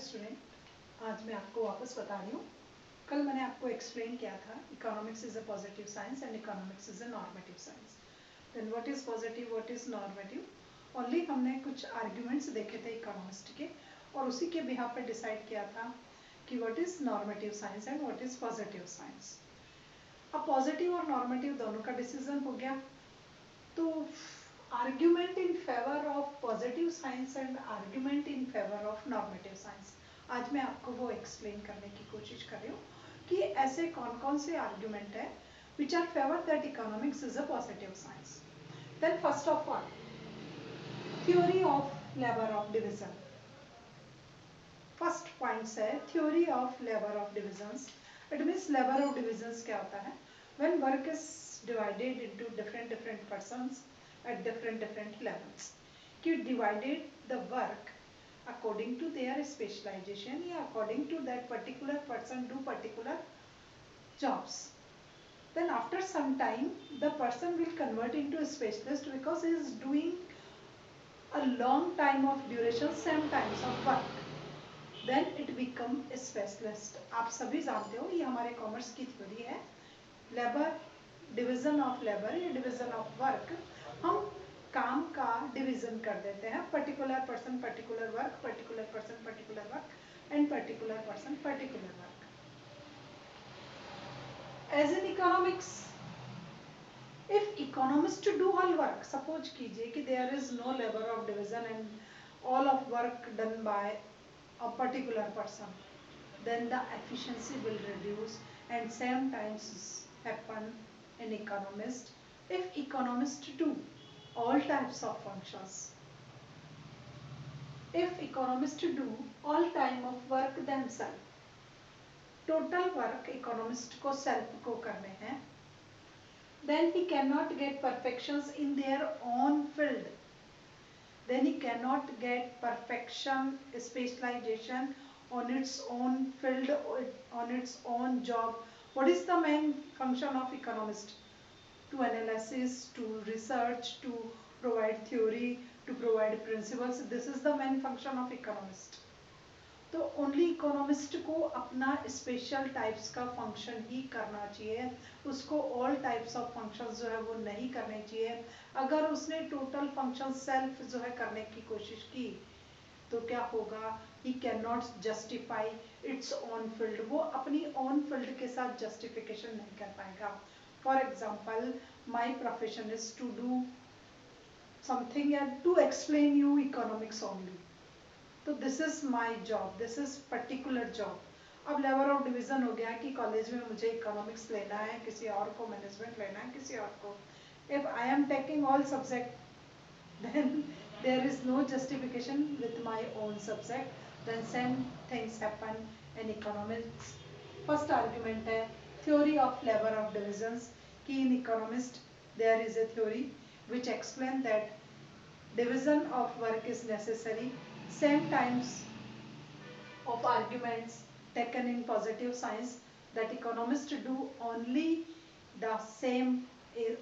Student, आज मैं आपको वापस बता रही हूँ। कल मैंने आपको एक्सप्लेन किया था economics is a positive science and economics is a normative science. Then what is positive, what is normative. Only हमने कुछ आर्ग्यूमेंट्स देखे थे इकोनॉमिस्ट के और उसी के बिहाफ पे डिसाइड किया था कि what is normative science and what is positive science. अब पॉजिटिव और नॉर्मेटिव दोनों का डिसीजन हो गया, तो argument in favour of positive science and argument in favour of normative science, आज मैं आपको वो एक्सप्लेन करने की कोशिश कर रही हूँ कि ऐसे कौन कौन से आर्ग्यूमेंट है which are favour that economics is a positive science. Then first of all, theory of labour of division. First points है theory of labour of divisions. It means labour of divisions क्या होता है? When work is divided into different persons at different levels, कि divided the work according to their specialization या according to that particular person do particular jobs. Then after some time the person will convert into a specialist because he is doing a long time of duration same times of work. Then it become a specialist. आप सभी जानते हो ये हमारे commerce की theory है। Labour, division of labour या division of work, हम काम का डिवीजन कर देते हैं, particular person particular work, particular person particular work and particular person particular work. As in economics, if economist do all work, suppose कीजिए कि there is no labour of division and all of work done by a particular person, then the efficiency will reduce and same times happen in economist if economists do all types of functions. If economists do all time of work themselves, total work economist को self को करने हैं, then he cannot get perfections in their own field. Then he cannot get perfection, specialization on its own field, on its own job. What is the main function of economist? To analysis, to research, to provide theory, to provide principles. This is the main function of economist. तो only economist को अपना special types का function ही करना चाहिए, उसको all types of functions जो है वो नहीं करने चाहिए। अगर उसने टोटल फंक्शन सेल्फ जो है करने की कोशिश की तो क्या होगा? He can not justify its own field, वो अपनी ओन फील्ड के साथ जस्टिफिकेशन नहीं कर पाएगा। For example, my profession is to do something and to explain you economics only, तो this is my job, this is particular job. अब labour of division हो गया कि कॉलेज में मुझे इकोनॉमिक्स लेना है, किसी और को मैनेजमेंट लेना है, किसी और को। If I am taking all subject then there is no justification with my own subject, then same things happen in economics. First argument है theory of labour of divisions, कि in economist there is a theory which explain that division of work is necessary. Same times of arguments taken in positive science that economists do only the same,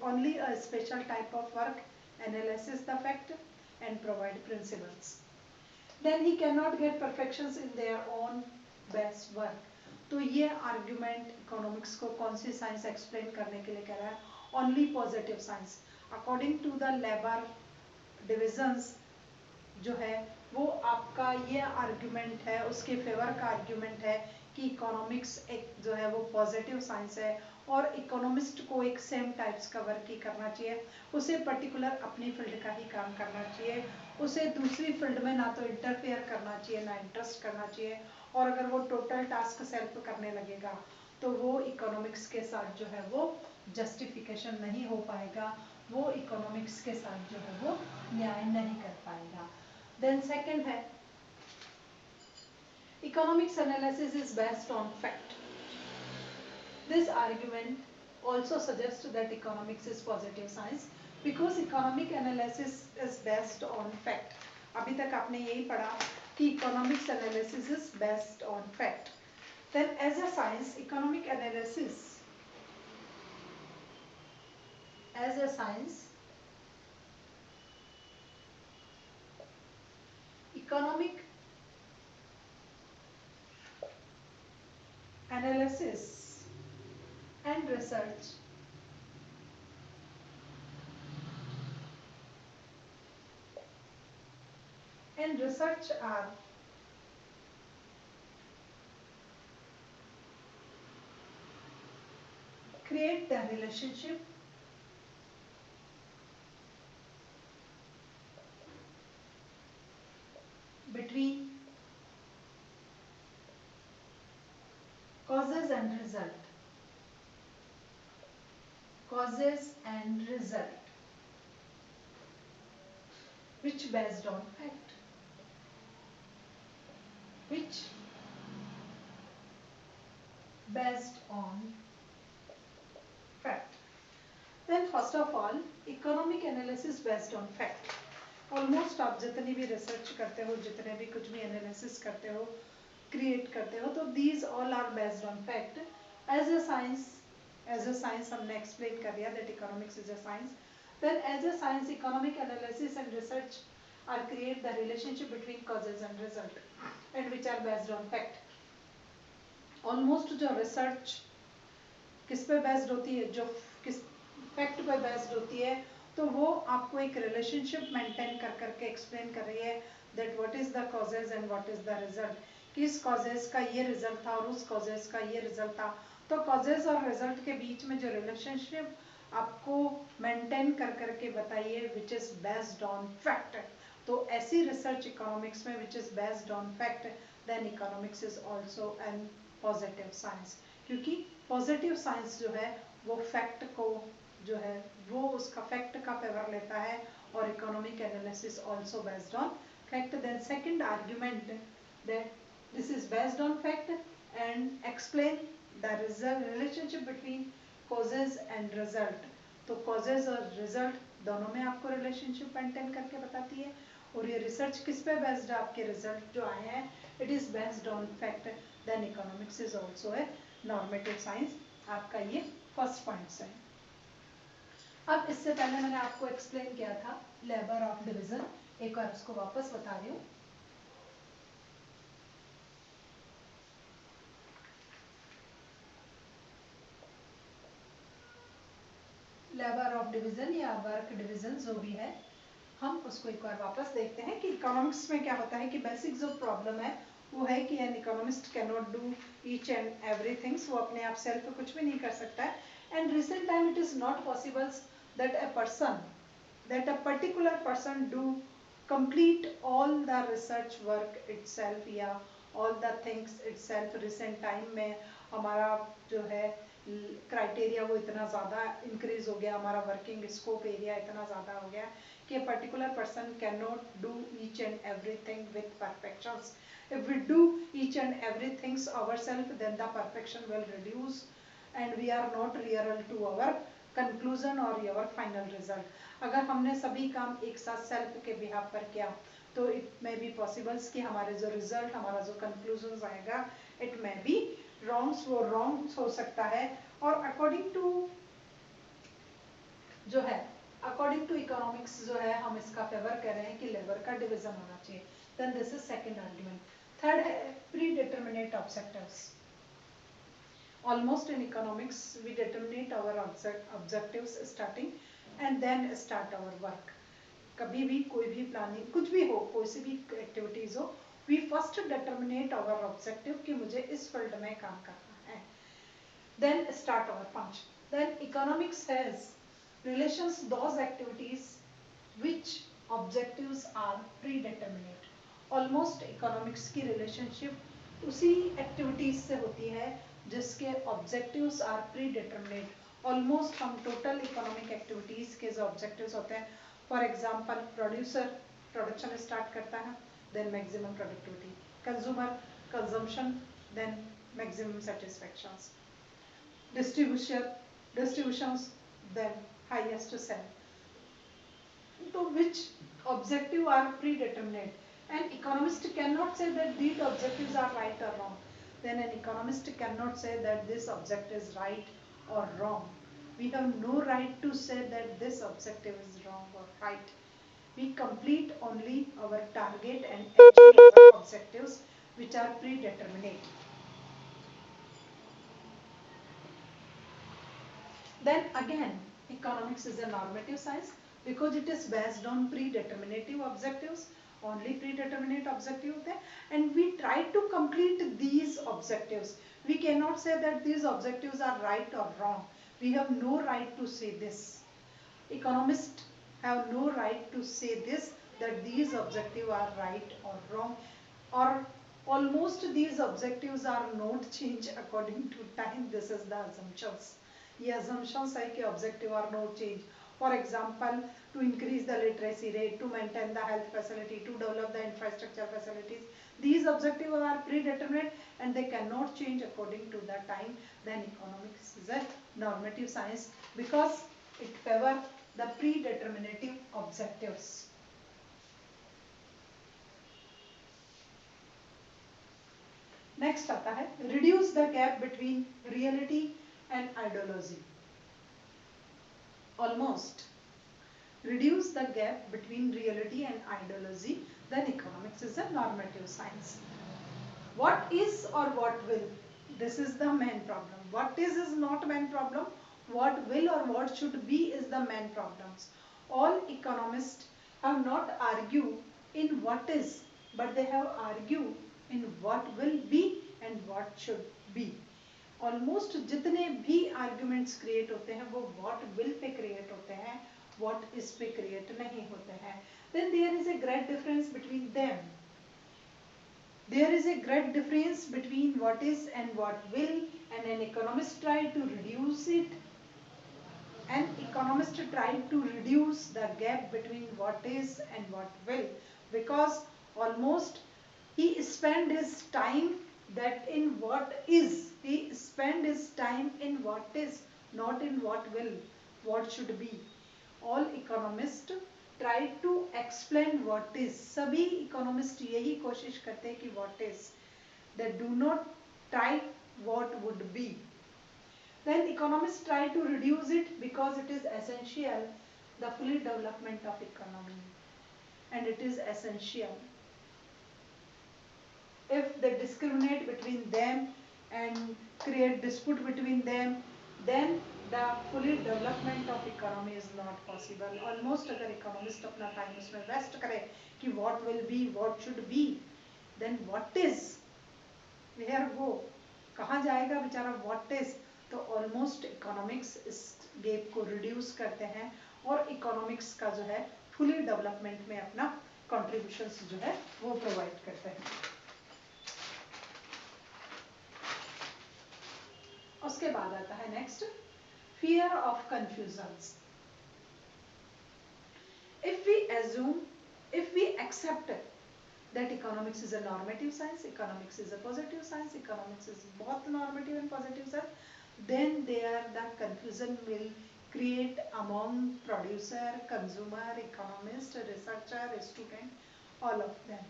only a special type of work, analysis the fact and provide principles. Then he cannot get perfections in their own best work. तो ये argument economics को कौन सी science explain करने के लिए कह रहा है? Only positive science. According to the labour divisions जो है वो आपका ये आर्ग्यूमेंट है, उसके फेवर का आर्ग्यूमेंट है कि इकोनॉमिक्स एक जो है वो पॉजिटिव साइंस है और इकोनॉमिस्ट को एक सेम टाइप्स का वर्क ही करना चाहिए, उसे पर्टिकुलर अपनी फील्ड का ही काम करना चाहिए, उसे दूसरी फील्ड में ना तो इंटरफेयर करना चाहिए ना इंटरेस्ट करना चाहिए, और अगर वो टोटल टास्क सेल्फ करने लगेगा तो वो इकोनॉमिक्स के साथ जो है वो जस्टिफिकेशन नहीं हो पाएगा, वो इकोनॉमिक्स के साथ जो है वो न्याय नहीं कर पाएगा। देन सेकंड है economics analysis is based on fact. This argument also suggests that economics is positive science because economic analysis is based on fact. अभी तक आपने यही पढ़ा कि economics analysis is based on fact. Then as a science, economic analysis as a science, economic analysis and research are create the relationship between causes and result. Causes and result, which based on fact. Which based on fact. Then first of all, economic analysis based on fact. Almost आप जितनी भी research करते हो, जितने भी कुछ भी analysis करते हो, क्रिएट करते हो, तो these all are based on fact. As a science हमने एक्सप्लेन कर दिया that economics is a science. Then as a science economic analysis and research are create the relationship between causes and result and which are based on fact. Almost जो research किस पे based होती है, जो किस fact पे based होती है, तो वो आपको एक रिलेशनशिप मेंटेन कर करके एक्सप्लेन कर रही है that what is the causes and what is the result. किस कॉजेज का ये रिजल्ट था और उस कॉजेज का ये रिजल्ट था. तो कॉजेज और रिजल्ट के बीच में जो रिलेशनशिप आपको मेंटेन कर करके बताइए which is based on fact. तो ऐसी रिसर्च इकोनॉमिक्स में which is based on fact, then economics is also an positive science. क्योंकि पॉजिटिव साइंस जो है वो फैक्ट को जो है वो उसका फैक्ट का फेवर लेता है और economic analysis also based on fact. Then second argument that this is based on fact and explain the relationship between causes and result. तो कॉजेज और रिजल्ट दोनों में आपको रिलेशनशिप मेंटेन करके बताती है. और ये रिसर्च किस पे बेस्ड है, आपके रिजल्ट जो आए हैं it is based on fact. Then economics is also a normative science. आपका ये फर्स्ट पॉइंट्स है. अब इससे पहले मैंने आपको एक्सप्लेन किया था लेबर ऑफ डिवीजन, एक बार उसको वापस बता रही हूँ. लेबर ऑफ डिवीजन या वर्क डिवीजन जो भी है, हम उसको एक बार वापस देखते हैं कि इकोनॉमिक्स में क्या होता है. कि बेसिक जो प्रॉब्लम है वो है कि an economist can not do each and everything. वो अपने आप सेल्फ कुछ भी नहीं कर सकता है. And recent time it is not possible that a person, that a particular person do complete all the research work itself या all the things itself. recent time में हमारा जो है क्राइटेरिया वो इतना ज़्यादा इंक्रीज हो गया, हमारा वर्किंग स्कोप एरिया इतना ज़्यादा हो गया कि a particular person cannot do each and everything with perfections. If we do each and everything ourselves, then the perfection will reduce and we are not real to our conclusion or your final result. अगर हमने सभी काम एक साथ self के behalf पर किया तो इट मे बी पॉसिबल्स कि हमारे जो रिजल्ट, हमारा जो कंक्लूजन आएगा इट मे बी रॉन्ग्स, वो रॉन्ग हो सकता है. और अकॉर्डिंग टू जो है, अकॉर्डिंग टू इकोनॉमिक्स जो है हम इसका फेवर कर रहे हैं कि लेबर का डिवीजन होना चाहिए. Then this is second argument. Third है predeterminate objectives. Almost in economics we determine our objectives starting and then start our work. कभी भी कोई भी प्लानिंग कुछ भी हो, कोई सी भी एक्टिविटीज हो, we first determinate our objective कि मुझे इस फील्ड में काम करना है. Then start our function. Then economics has relations those activities which objectives are predeterminate. Almost economics की रिलेशनशिप उसी एक्टिविटीज से होती है जिसके objectives are predeterminate. Almost हम टोटल इकोनॉमिक एक्टिविटीज के जो ऑब्जेक्टिव्स होते हैं, for example producer production start करता है, then maximum productivity. Consumer consumption, then maximum सेटिस्फैक्शंस. Distributions, then highest sale. To which objective are predetermined. An economist cannot say that these objectives are right or wrong. Then an economist cannot say that this objective is right or wrong. We have no right to say that this objective is wrong or right. We complete only our target and achieve our objectives which are predeterminate. Then again, economics is a normative science because it is based on predeterminative objectives, only predeterminate objective होते हैं, and we try to complete these objectives. We cannot say that these objectives are right or wrong. We have no right to say this. Economists have no right to say this, that these objectives are right or wrong, or almost these objectives are not changed according to time. This is the assumptions. ये assumptions है कि objective are not changed. For example, to increase the literacy rate, to maintain the health facility, to develop the infrastructure facilities. These objectives are predetermined and they cannot change according to the time. Then economics is a normative science because it favors the predeterminative objectives. Next आता है reduce the gap between reality and ideology. Almost reduce the gap between reality and ideology, then economics is a normative science. What is or what will? This is the main problem. What is not main problem. What will or what should be is the main problems. All economists have not argued in what is, but they have argued in what will be and what should be. Almost जितने भी arguments create होते हैं वो what will pay create होते हैं, what is पे create नहीं होते हैं. Then there is a great difference between them. There is a great difference between what is and what will, and an economist try to reduce it. An economist try to reduce the gap between what is and what will, because almost he spend his time that in what is. He spend his time in what is, not in what will, what should be. All economists try to explain what is. सभी economists यही कोशिश करते हैं कि what is. They do not try what would be. Then economists try to reduce it because it is essential, the full development of economy, and it is essential. If they discriminate between them and create dispute between them, then the fully development of economy is not possible. Almost अगर economist अपना time उसमें waste करे कि what will be, what should be, then what is, where go, कहाँ जाएगा बेचारा what is. तो almost economics इस gap को reduce करते हैं और economics का जो है fully development में अपना contributions जो है वो provide करते हैं. उसके बाद आता है next fear of confusions. If we assume, if we accept that economics is a normative science, economics is a positive science, economics is both normative and positive science, then there the confusion will create among producer, consumer, economist, researcher, student, all of them.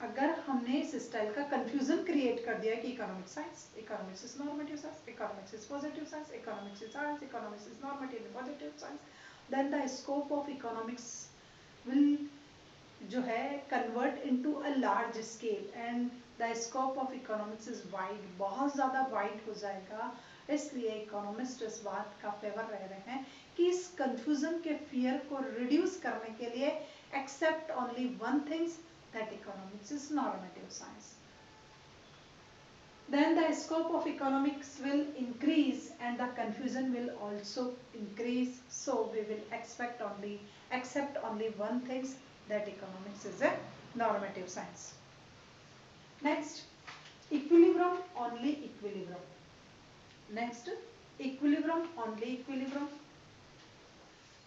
अगर हमने इस style का confusion create कर दिया कि economics science, economics is normative science, economics is positive science, economics is arts, economics is normative and positive science, then the scope of economics will जो है convert into a large scale and the scope of economics is wide, बहुत ज़्यादा wide हो जाएगा. इसलिए economist इस बात का फेवर रह रहे हैं कि इस कंफ्यूजन के फियर को रिड्यूस करने के लिए accept only one things, that economics is normative science. Then the scope of economics will increase and the confusion will also increase. So we will accept only one thing, that economics is a normative science. Next, equilibrium, only equilibrium. Next, equilibrium, only equilibrium.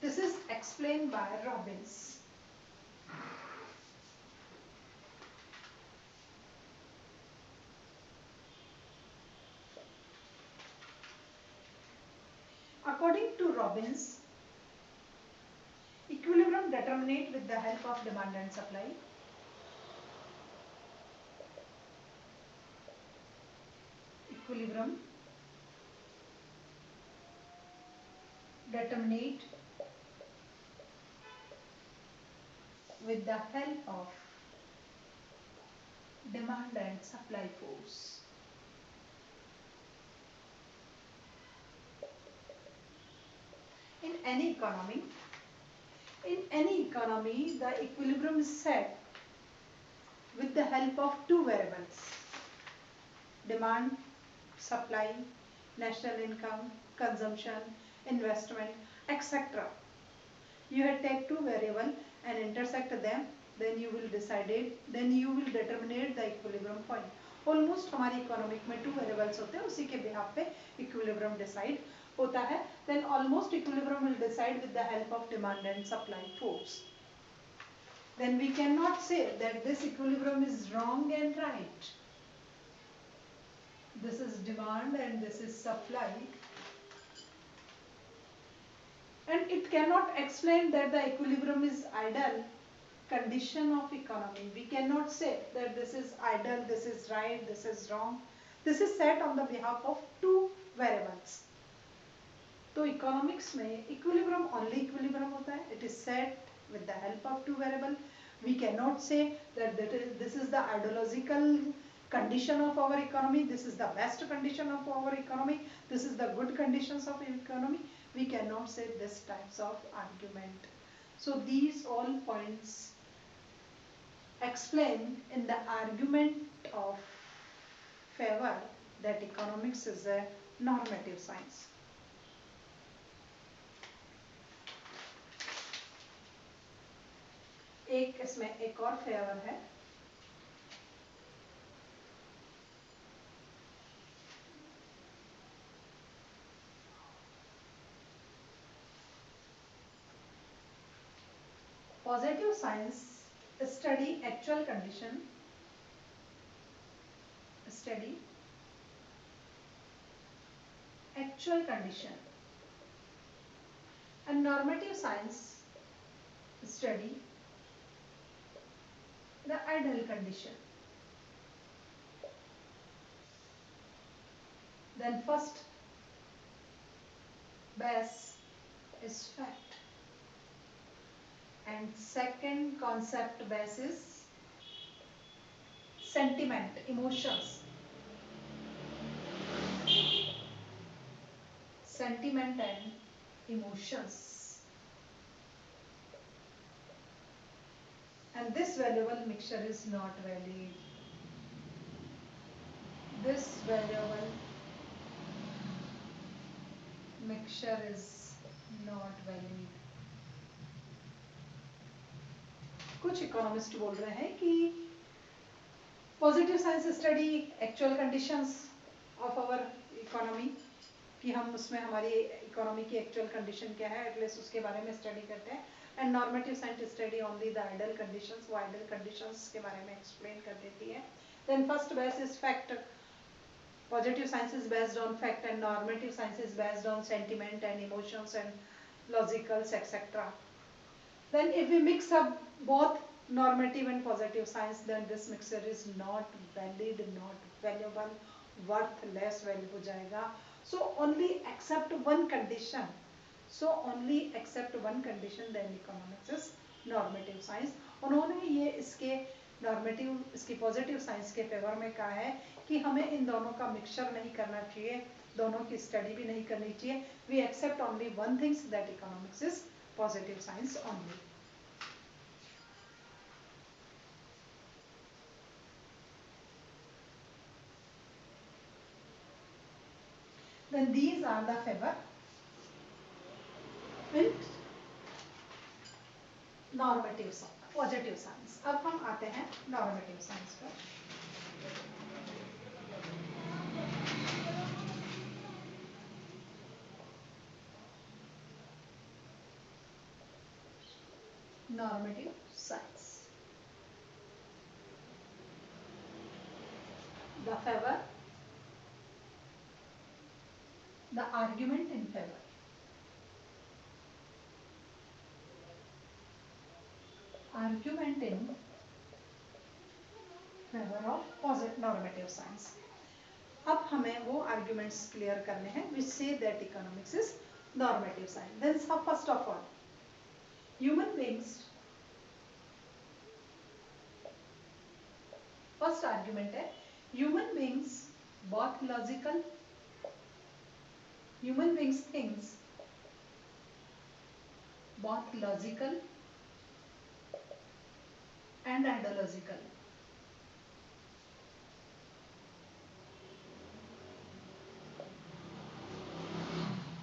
This is explained by Robbins. According to Robbins, equilibrium determinate with the help of demand and supply. Equilibrium determinate with the help of demand and supply force. in any economy, the equilibrium is set with the help of two variables: demand, supply, national income, consumption, investment, etc. You have take two variable and intersect them, then you will decide it, then you will determine the equilibrium point. Almost हमारी economic में two variables होते हैं, उसी के behalf पे equilibrium decide होता है. Then almost equilibrium will decide with the help of demand and supply force. Then we cannot say that this equilibrium is wrong and right. This is demand and this is supply. And it cannot explain that the equilibrium is ideal condition of economy. We cannot say that this is ideal, this is right, this is wrong. This is set on the behalf of two variables. तो economics में equilibrium only equilibrium होता है. It is set with the help of two variable. We can not say that this is the ideological condition of our economy, this is the best condition of our economy, this is the good conditions of economy. We cannot say this types of argument. So these all points explain in the argument of favor that economics is a normative science. एक इसमें एक और favour है. Positive science study actual condition, and normative science study the ideal condition. Then first base is fact and second concept base is sentiment, emotions. Sentiment and emotions. And this valuable mixture is not valid. This valuable mixture is not valid. कुछ economist बोल रहे हैं कि positive science study actual conditions of our economy, कि हम उसमें हमारी economy की एक्चुअल कंडीशन क्या है एटलीस्ट उसके बारे में स्टडी करते हैं. And normative science study only the ideal conditions, वो आइडियल कंडीशंस के बारे में एक्सप्लेन कर देती है. Then first base is fact. Positive science is based on fact and normative science is based on sentiment and emotions and logicals etcetera. Then if we mix up both normative and positive science, then this mixture is not valid, not valuable, worthless value हो जाएगा. So only accept one condition. Then economics is normative science. उन्होंने ये इसके normative, इसकी positive science के favour में कहा है कि हमें इन दोनों का मिक्सचर नहीं करना चाहिए, दोनों की स्टडी भी नहीं करनी चाहिए. We accept only one thing, that economics is positive science only. Then these are the favor in normative science, positive science. अब हम आते हैं normative science पर. Normative science. The favor, the argument in favor. Argument in favor of positive normative science. अब हमें वो arguments clear करने हैं which say that economics is normative science. Then first of all, human beings. First argument है human beings both logical. Human beings thinks both logical and ideological.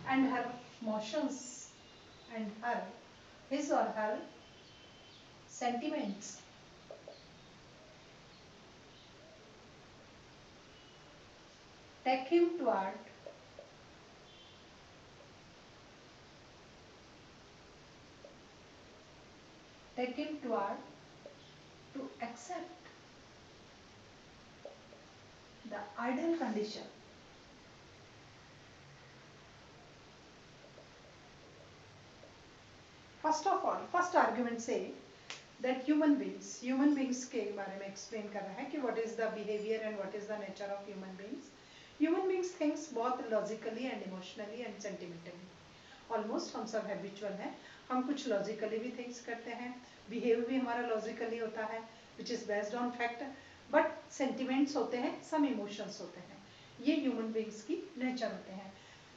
And her motions and his or her sentiments take him toward take him toward to accept the ideal condition. First of all, first argument say that human beings के बारे में explain कर रहा है कि what is the behavior and what is the nature of human beings. Human beings thinks बहुत logically and emotionally and sentimentally. Almost हम सब habitual हैं, हम कुछ logically भी things करते हैं, behave भी हमारा logically होता है, which is based on fact, but sentiments होते हैं, some emotions होते हैं, ये human beings की nature होते हैं.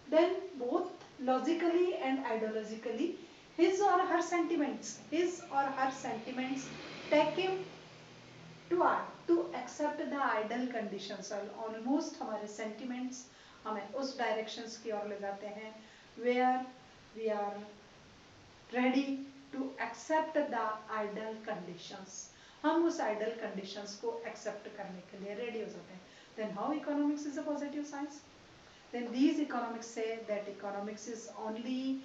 Then both logically and ideologically his or her sentiments take him to accept the ideal conditions. Almost हमारे sentiments हमें उस directions की ओर ले जाते हैं where we are ready to accept the ideal conditions. हम उस ideal conditions को accept करने के लिए ready हो जाते हैं. Then how economics is a positive science? Then these economics say that economics is only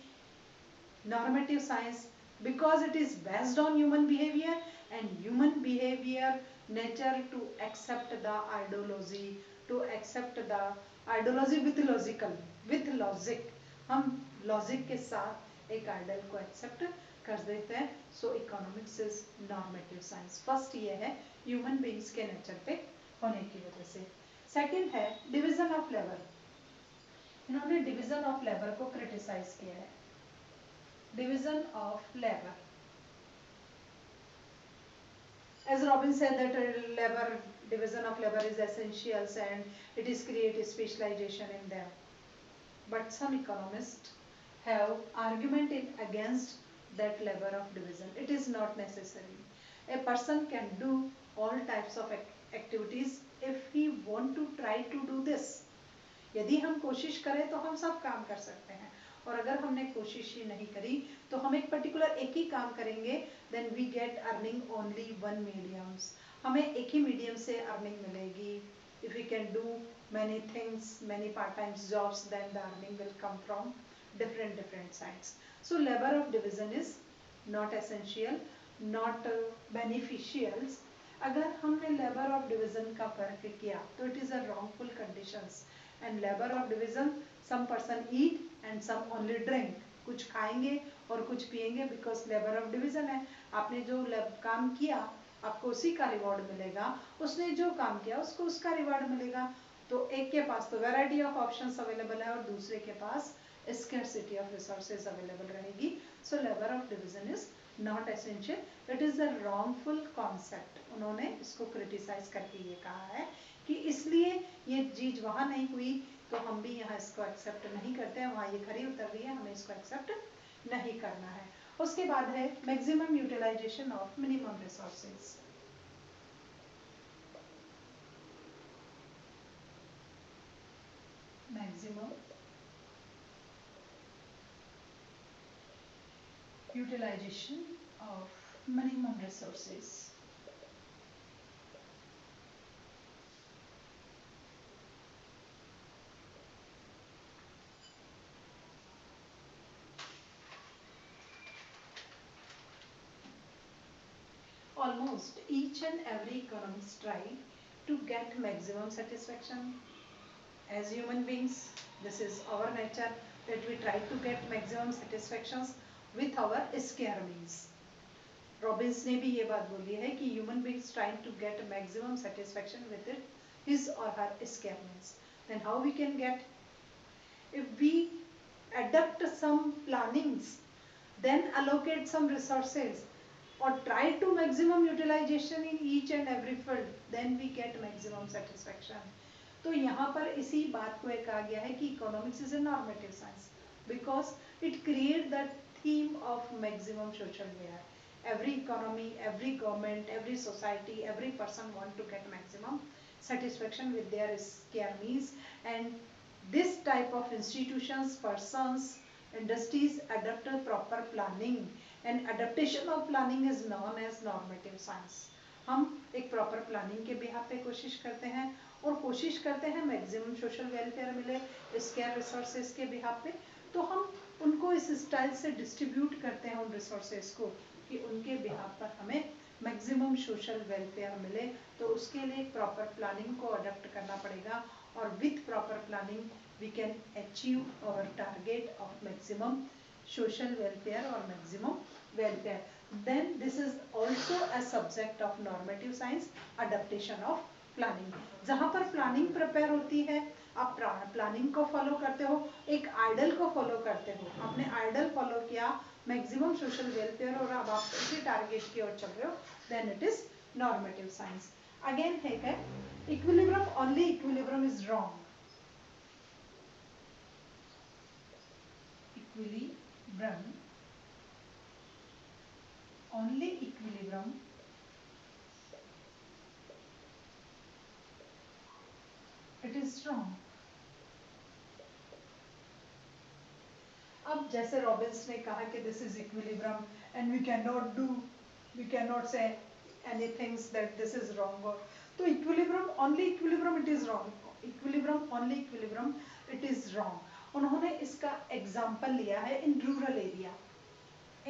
normative science because it is based on human behavior and human behavior nature to accept the ideology, to accept the ideology with logic. हम logic के साथ एक ideal को accept कर देते हैं. So economics is normative science. First ये है human beings के nature पे होने की वजह से. Second है division of labor. इन्होंने division of labor को criticize किया है. Division of labor. As Robin said that division of labor is essential and it is create specialization in them. But some economists have argument against that labor of division. It is not necessary. A person can do all types of activities if he want to try to do this. यदि हम कोशिश करें तो हम सब काम कर सकते हैं, और अगर हमने कोशिश ही नहीं करी तो हम एक पर्टिकुलर एक ही काम करेंगे, then we get earning only one mediums. हमें एक ही मीडियम से अर्निंग मिलेगी. If we can do many things, many part time jobs, then the earning will come from different sides. So labor of division is not essential, not beneficial. अगर हमने labour of division का फर्क किया तो it is a wrongful conditions. And labour of division, some person eat and some only drink. कुछ खाएंगे और कुछ पिएंगे बिकॉज लेबर ऑफ डिवीजन है. आपने जो काम किया आपको उसी का रिवॉर्ड मिलेगा, उसने जो काम किया उसको उसका रिवॉर्ड मिलेगा. तो एक के पास तो वैरायटी ऑफ ऑप्शंस अवेलेबल है और दूसरे के पास scarcity of resources available रहेगी. So labor of division is not essential. It is a wrongful concept. उन्होंने इसको criticize करके ये कहा है कि इसलिए ये चीज वहाँ नहीं हुई तो हम भी यहाँ इसको accept नहीं करते हैं. वहाँ ये खरी उतर रही है, हमें इसको accept नहीं करना है. उसके बाद है maximum utilization of minimum resources. Maximum utilization of minimum resources. Almost each and every economist try to get maximum satisfaction. As human beings, this is our nature that we try to get maximum satisfactions with our scarce means. Robbins ने भी ये बात बोली है कि human beings trying to get maximum satisfaction with his और her scarce means. Then how we can get? if we adapt some plannings, then allocate some resources or try to maximum utilization in each and every field, then we get maximum satisfaction. तो यहाँ पर इसी बात को कहा गया है कि economics is a normative science because it create the theme of maximum social welfare. Every economy, every government, every society, every person want to get maximum satisfaction with their care needs, and this type of institutions, persons, industries adopt a proper planning, and adaptation of planning is known as normative science. हम एक proper planning के behalf पे कोशिश करते हैं और कोशिश करते हैं मैक्सिमम सोशल वेलफेयर मिले स्केयर रिसोर्सेज के बिहाफ पे, तो हम उनको इस स्टाइल से डिस्ट्रीब्यूट करते हैं उन रिसोर्सेज को कि उनके बिहाफ पर हमें मैक्सिमम सोशल वेलफेयर मिले। तो उसके लिए प्रॉपर प्लानिंग को अडॉप्ट करना पड़ेगा, और with proper planning we can achieve our target of maximum social welfare or maximum welfare. Then this is also a subject of normative science, adaptation of planning. जहाँ पर प्लानिंग प्रिपेयर होती है, आप planning को follow करते हो, एक idol को फॉलो करते हो, आपने आइडल फॉलो किया मैक्सिमम सोशल वेलफेयर और अब आप उसी टारगेट की ओर चल रहे हो, then it is normative science. Again है equilibrium, only equilibrium is wrong. Equilibrium, only equilibrium it is wrong. अब जैसे रॉबिन्स ने कहा कि this is equilibrium and we can not say anything that this is wrong, तो equilibrium only equilibrium it is wrong, equilibrium only equilibrium it is wrong. उन्होंने इसका example लिया है इन रूरल एरिया.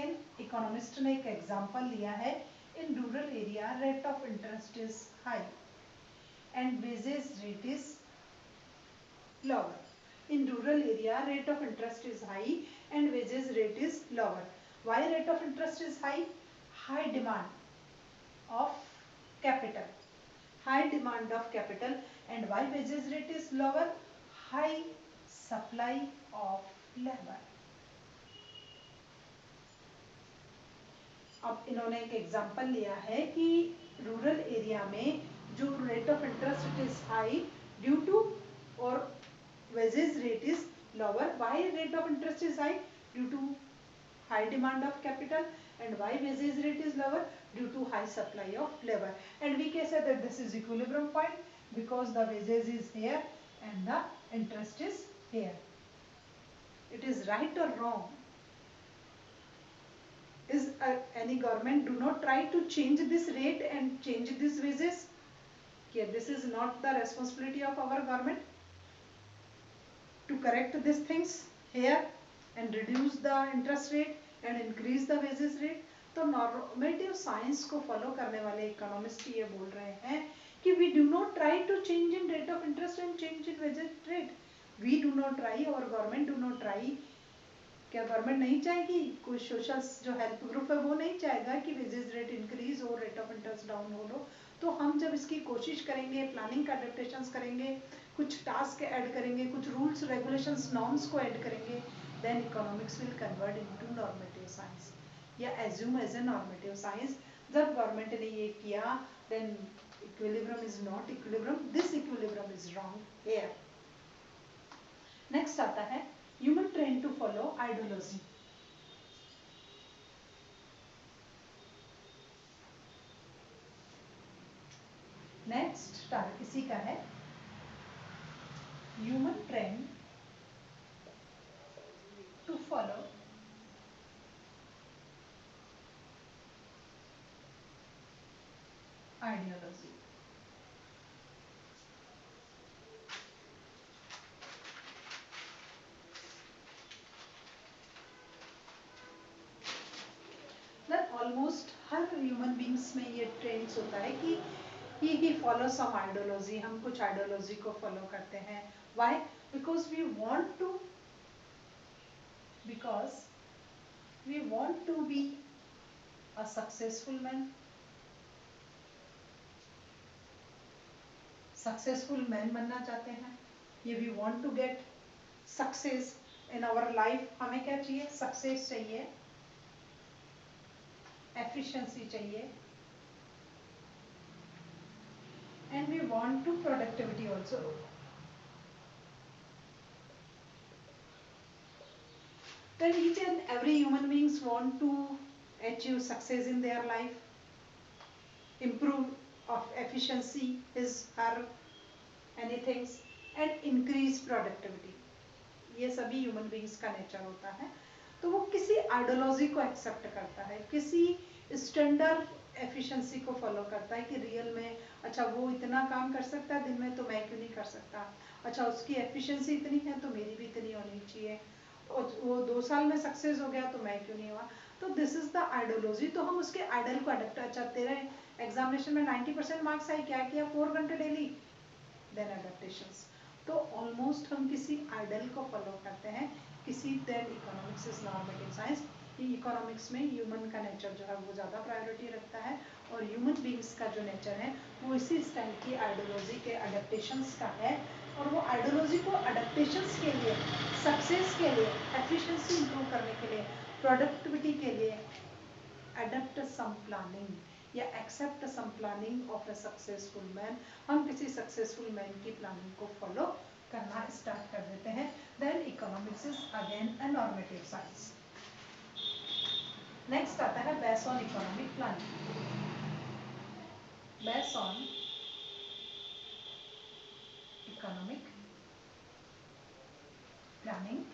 इन इकोनॉमिस्ट ने एक एग्जाम्पल लिया है, in rural area rate of interest is high and wages rate is lower. In rural area, rate of interest is high and wages rate is lower. Why rate of interest is high? High demand of capital. High demand of capital. And why wages rate is lower? High supply of labor. अब इन्होंने एक example लिया है कि rural area में जो rate of interest is high due to और wages rate is lower. Why rate of interest is high? Due to high demand of capital. And why wages rate is lower? Due to high supply of labor. And we can say that this is equilibrium point because the wages is here and the interest is here. It is right or wrong? Is any government do not try to change this rate and change this wages? Okay, this is not the responsibility of our government to correct these things here and reduce the interest rate and increase the wages rate. तो normative science को follow करने वाले economist ये बोल रहे हैं कि we do not try to change in rate of interest and change in wages rate. We do not try और गवर्नमेंट डू नॉट ट्राई. क्या गवर्नमेंट नहीं चाहेगी? कोई सोशल जो हेल्प ग्रुप है वो नहीं चाहेगा कि वेजेस रेट इंक्रीज हो, रेट ऑफ इंटरेस्ट डाउन हो. तो हम जब इसकी कोशिश करेंगे, प्लानिंग का अडेप्टेशंस करेंगे, कुछ टास्क ऐड करेंगे, कुछ रूल्स रेगुलेशंस नॉर्म्स को ऐड करेंगे, then economics will convert into normative science या assume as a normative science. जब गवर्नमेंट ने ये किया then equilibrium is not equilibrium, this equilibrium is wrong here. Next आता है human trend to follow ideology. Next इसी का है human trend to follow ideology. Almost हर ह्यूमन बींग्स में ये ट्रेंड्स होता है कि ही फॉलो सम आइडियोलॉजी. हम कुछ आइडियोलॉजी को फॉलो करते हैं. Why? Because we want to be a successful man. Successful man बनना चाहते हैं. ये we want to get success in our life. हमें क्या चाहिए? सक्सेस चाहिए, एफिशिएंसी चाहिए, and we want to productivity also. Then each and every human beings want to achieve success in their life, improve of efficiency, his, her, anything, and increase productivity. ये सभी human beings का nature होता है. तो वो किसी ideology को accept करता है, किसी स्टैंडर्ड एफिशिएंसी को फॉलो करता है कि रियल में अच्छा वो इतना काम कर सकता है दिन में तो मैं क्यों नहीं कर सकता, अच्छा उसकी एफिशिएंसी इतनी है तो मेरी भी इतनी होनी चाहिए, वो 2 साल में सक्सेस हो गया तो मैं क्यों नहीं हुआ. तो दिस इज द आइडियोलॉजी. तो हम उसके आइडल को अडॉप्ट, अच्छा तेरे एग्जामिनेशन में 90% मार्क्स आए, क्या किया, 4 घंटे डेली, देन अडेप्टेशंस. तो ऑलमोस्ट हम किसी आइडल को फॉलो करते हैं, किसी. Then economics is normative science. Economics में ह्यूमन का नेचर जो है वो ज़्यादा प्रायोरिटी रखता है और ह्यूमन बींग्स का जो नेचर है वो इसी स्टाइल की आइडियोलॉजी के अडेप्टेशंस का है. और वो आइडियोलॉजी को अडेप्टेशंस के लिए, सक्सेस के लिए, एफिशिएंसी इंप्रूव करने के लिए, प्रोडक्टिविटी के लिए अडप्ट सम प्लानिंग या accept some planning of a successful man. हम किसी सक्सेसफुल मैन की प्लानिंग को फॉलो करना स्टार्ट कर देते हैं. Then economics is again a normative science. Next आता है based on economic planning. Based on economic planning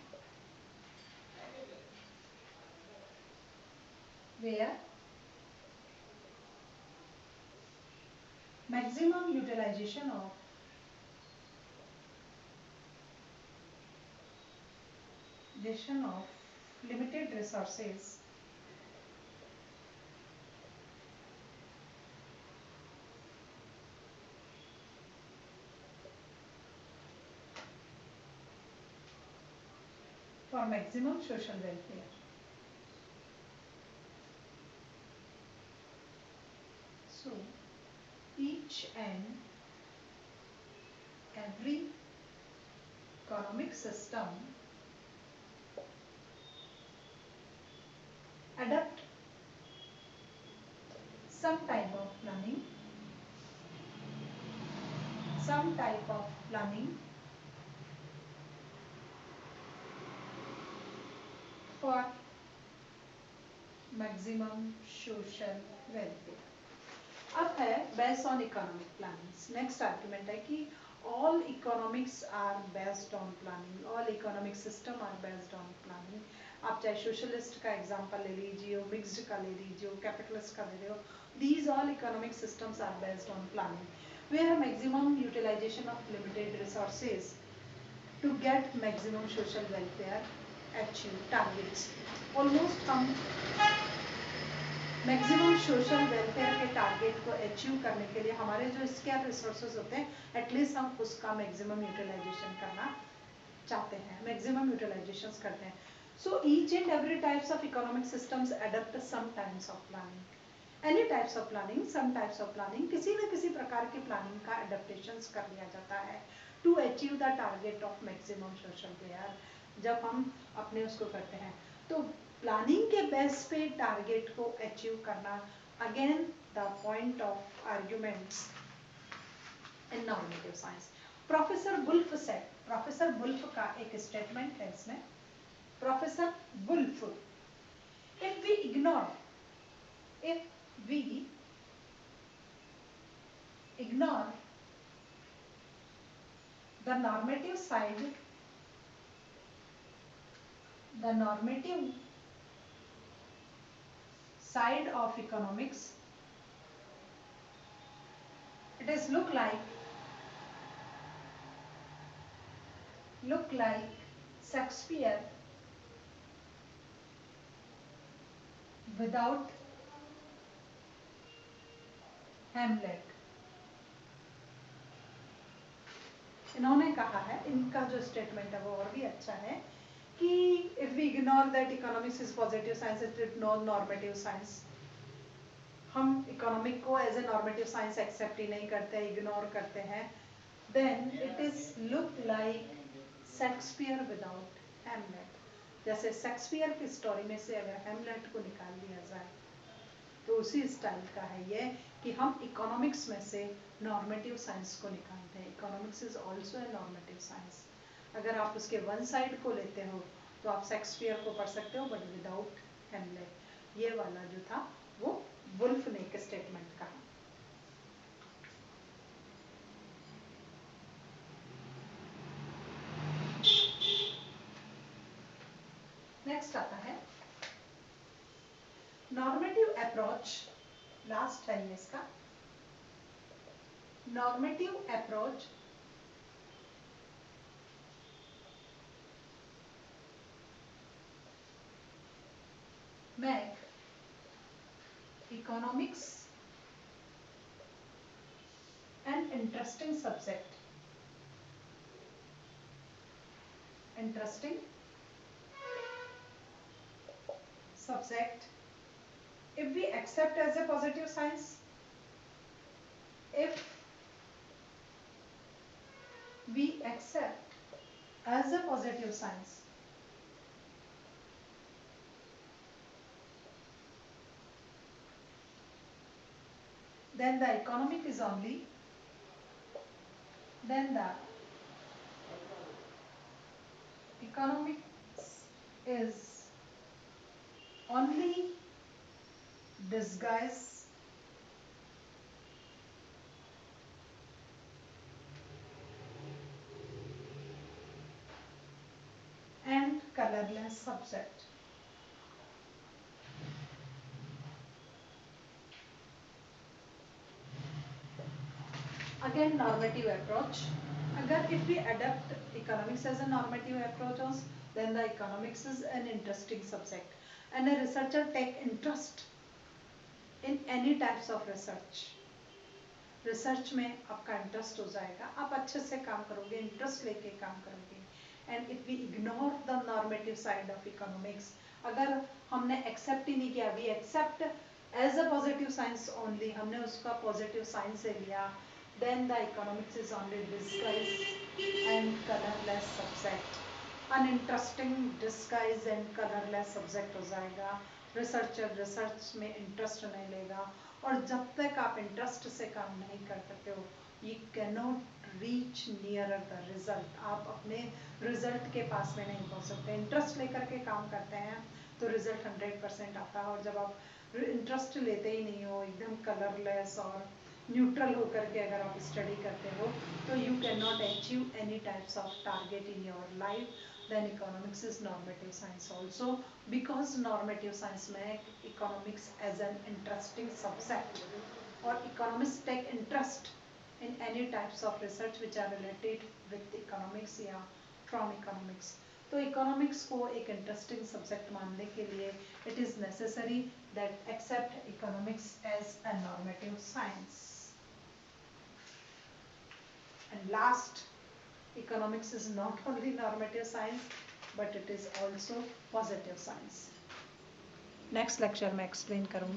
where maximum utilization of limited resources for maximum social welfare. So each and every economic system adopt some type of planning, for maximum social welfare. अब है based on economic planning. Next argument है कि all economics are based on planning, all economic system are based on planning. आप चाहे socialist का example ले लीजिए, mixed का ले लीजिए, कैपिटलिस्ट का ले रहे हो, these all economic systems are based on planning where maximum utilization of limited resources to get maximum social welfare achieve targets. Almost हम मैक्सिमम सोशल वेलफेयर के टारगेट को अचीव करने के लिए हमारे जो स्केयर रिसोर्सेज होते हैं एटलीस्ट हम उसका मैक्सिमम यूटिलाइजेशन करना चाहते हैं, मैक्सिमम यूटिलाइजेशन करते हैं. So each and every types of economic systems adopt some types of planning, any types of planning, some types of planning, किसी न किसी प्रकार के प्लानिंग का अडेप्टेशन कर लिया जाता है to achieve the target of maximum social welfare. जब हम अपने उसको करते हैं तो प्लानिंग के बेस पे टारगेट को अचीव करना again the point of arguments in normative science. Professor Wolf said, professor Wolf का एक स्टेटमेंट है इसमें. Professor Wolf, if we ignore the normative side, the normative side of economics, it is look like Shakespeare without Hamlet. इन्होंने कहा है, इनका जो statement है वो और भी अच्छा है कि if we ignore that economics is positive science, it is non normative science. हम इकोनॉमिक को as a normative science accept ही नहीं करते, इग्नोर करते हैं. Then it is look like Shakespeare without Hamlet. जैसे शेक्सपियर की स्टोरी में से अगर हैमलेट को निकाल दिया जाए तो उसी स्टाइल का है ये कि हम इकोनॉमिक्स में से नॉर्मेटिव साइंस को निकालते हैं. Economics is also a normative science. अगर आप उसके वन साइड को लेते हो तो आप शेक्सपियर को पढ़ सकते हो बट विदाउट हेमलेट। ये वाला जो था वो वुल्फ ने एक स्टेटमेंट कहा। नेक्स्ट आता है नॉर्मेटिव अप्रोच, लास्ट है ये इसका। Normative approach make economics an interesting subject. Interesting subject if we accept as a positive science, if we accept as a positive science, then the economic is only, then the economics is only disguise and colorless subject. Again normative approach. Agar if we adapt economics as a normative approach, then the economics is an interesting subject and a researcher take interest in any types of research. Research में आपका interest हो जाएगा, आप अच्छे से काम करोगे, interest लेके काम करोगे। And if we ignore the normative side of economics, अगर हमने एक्सेप्ट ही नहीं किया, we accept as a positive science only, हमने उसका पॉजिटिव साइंस से लिया, then the economics is only disguise and colourless subject, uninteresting disguise and colourless subject हो जाएगा। रिसर्चर रिसर्च में इंटरेस्ट नहीं लेगा, और जब तक आप इंटरेस्ट से काम नहीं कर सकते हो, you can not reach nearer the result, आप अपने रिजल्ट के पास में नहीं पहुंच सकते। इंटरेस्ट लेकर के काम करते हैं तो रिजल्ट 100% आता है, और जब आप इंटरेस्ट लेते ही नहीं हो, एकदम कलरलेस और न्यूट्रल होकर के अगर आप स्टडी करते हो, तो you can not achieve any types of target in your life. then economics is normative science also, because normative science make economics as an interesting subject, or economists take interest in any types of research which are related with economics या from economics. तो economics को एक interesting subject मानने के लिए it is necessary that accept economics as a normative science. And last, economics is not only normative science but it is also positive science. Next lecture में explain करूँगी।